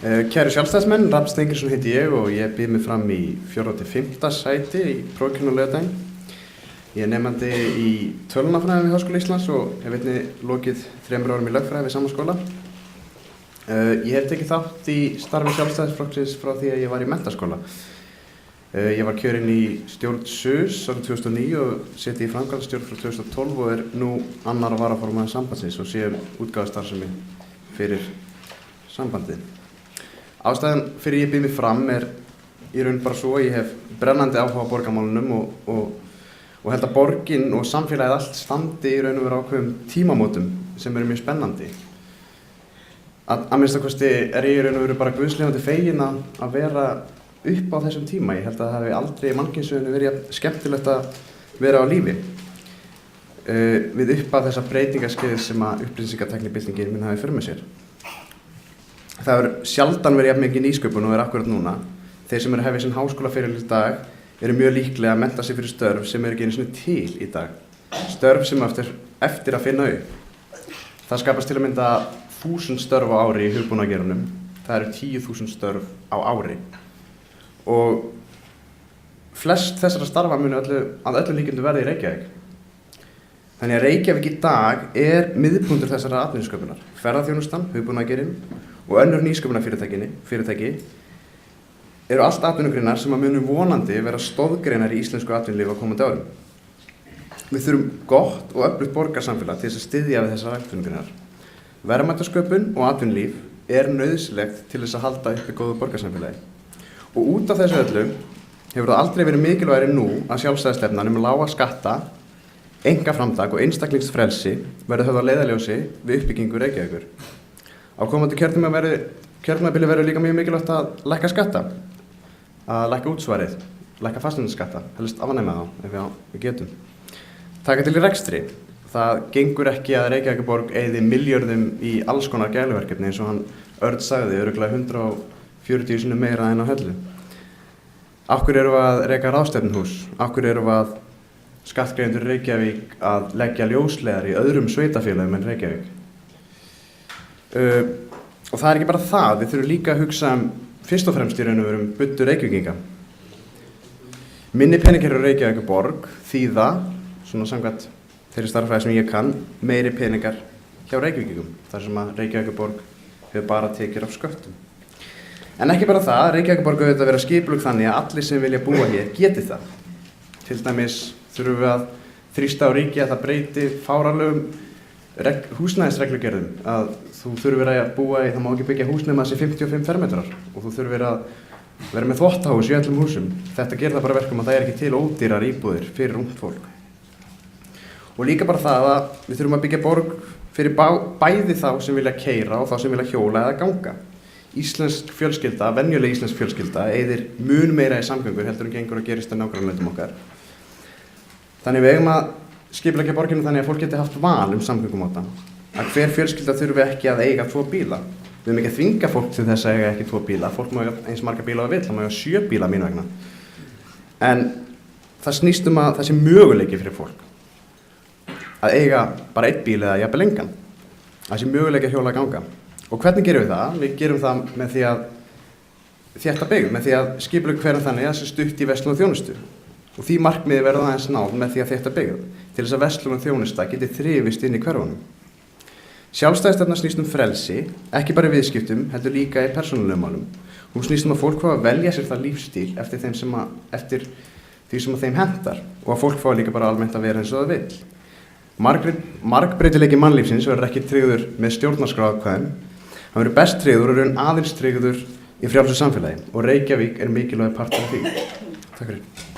Kæru sjálfstæðismenn, Rafn Steingrímsson heiti ég og ég býð mig fram í 4. til 5. sæti í prófkjörinu á laugardaginn. Ég nemandi í tölvunarfræði við Háskóla Íslands og hef einnig lokið 3 árum í lögfræði við sama skóla. Ég hef tekið þátt í starfi Sjálfstæðisflokksins frá því að ég var í menntaskóla. Ég var kjörinn í stjórn SUS árið 2009 og seti í framkvæmdastjórn frá 2012 og nú annar varaformaður sambandsins og sé útgáfustarfsemi fyrir sambandið. Ástæðan fyrir ég býð mig fram í raun bara svo að ég hef brennandi áhuga á borgarmálunum og held að borgin og samfélagið allt standi í raun og veru ákveðum tímamótum sem eru mjög spennandi. Að minnsta kosti ég í raun og veru bara guðslefandi fegin að vera upp á þessum tíma. Ég held að það hafi aldrei í mannkynssögunni verið skemmtilegt að vera á lífi við upphaf þessa breytingaskeið sem að upplýsingatæknibyltingin mun hafi fyrir með sér. Það hefur sjaldan verið jafn mikið nýsköpun og akkurat núna. Þeir sem eru að hefja sinn háskólaferil í dag eru mjög líklega að mennta sig fyrir störf sem eru ekki einu sinni til í dag. Störf sem eftir að finna upp. Það skapast til að mynda 1000 störf á ári í hugbúnaðargeiranum. Það eru 10.000 störf á ári. Og flest þessara starfa munu að öllum líkindum verða í Reykjavík. Þannig að Reykjavík í dag miðpunktur þessara atvinnusköpunar. Ferðaþjónustan, hugbúnaðargeirinn og önnur nýsköpunarfyrirtæki eru allt atvinnugreinar sem að munu vonandi vera stoðgreinar í íslensku atvinnulífi á komandi árum. Við þurfum gott og öflugt borgarsamfélag til þess að styðja við þessar atvinnugreinar. Verðmætasköpun og atvinnulíf nauðsynlegt til þess að halda uppi góðu borgarsamfélagi. Og út af þessu öllu hefur það aldrei verið mikilvægari nú að sjálfstæðisstefnan lága skatta, einkaframtak og einstaklingsfrelsi verði höfð að leiðarljósi við uppbyggingu Reykjavíkur. Á komandi kjörtímabili verður líka mjög mikilvægt að lækka skatta, að lækka útsvarið, lækka fasteignaskatta, helst afnema þá ef við getum. Taka til í rekstri. Það gengur ekki að Reykjavíkurborg eyði milljörðum í alls konar gæluverkefni eins og hann Örn sagði, örugglega 140 sinnum meira en á Hellu. Af hverju erum við að reka ráðstefnuhús? Af hverju erum við að skattgreiðendur Reykjavík að leggja ljósleiðar í öðrum sveitarfélögum en Reykjavík? Og það ekki bara það, við þurfum líka að hugsa fyrst og fremst í raun og veru buddu Reykjavíkinga. Minni peningar á Reykjavíkurborg þýða, svona samkvæmt þeirri starffræði sem ég kann, meiri peningar hjá Reykjavíkingum, þar sem að Reykjavíkurborg hefur bara tekjur af sköttum. En ekki bara það, Reykjavíkurborg auðvitað vera skipulögð þannig að allir sem vilja búa hér geti það. Til dæmis þurfum við að þrýsta á ríki að það breyti fáránlegum húsnæðisreglugerðum, að þú þurfir að búa það má ekki byggja hús nema þessi 55 fermetrar og þú þurfir að vera með þvottahús í öllum húsum. Þetta gerir það bara verkum að það ekki til ódýrar íbúðir fyrir ungt fólk. Og líka bara það að við þurfum að byggja borg fyrir bæði þá sem vilja keyra og þá sem vilja hjóla eða ganga. Íslensk fjölskylda, venjuleg íslensk fjölskylda, eyðir mun meira í samgöngur heldur en gengur að gerist á nágrannalöndum okkar. Þannig við eigum að skipuleggja borginu þannig að fólk geti haft val samgöngumáta. Að hver fjölskylda þurfi ekki að eiga 2 bíla. Við höfum ekki að þvinga fólk til þess að eiga ekki 2 bíla. Fólk má eiga eins marga bíla og vill, það má eiga 7 bíla mín vegna. En það snýst að það sé möguleiki fyrir fólk að eiga bara 1 bíl eða jafnvel engan. Það sé möguleiki að hjóla að ganga. Og hvernig gerum við það? Við gerum það með því að þétta byggð, með því að skipuleggja hverjum þannig að það sé stutt í verslun og þjónustu. Og því markmiði verður aðeins náð með því að þétta byggð til þess að verslun og þjónusta geti þrifist inn í hverfunum. Sjálfstæðisstefnan snýst frelsi, ekki bara í viðskiptum, heldur líka í persónulegum málum. Hún snýst að fólk fá að velja sér það lífstíl eftir því sem þeim hentar og að fólk fá líka bara almennt að vera eins og það vill. Margbreytileiki mannlífsins verður ekki tryggður með stjórnarskrárákvæðum. Hann verður best tryggður og raun aðeins tryggður í frjálsu samfélagi og Reykjavík mikilvægur partur af því. Takk fyrir.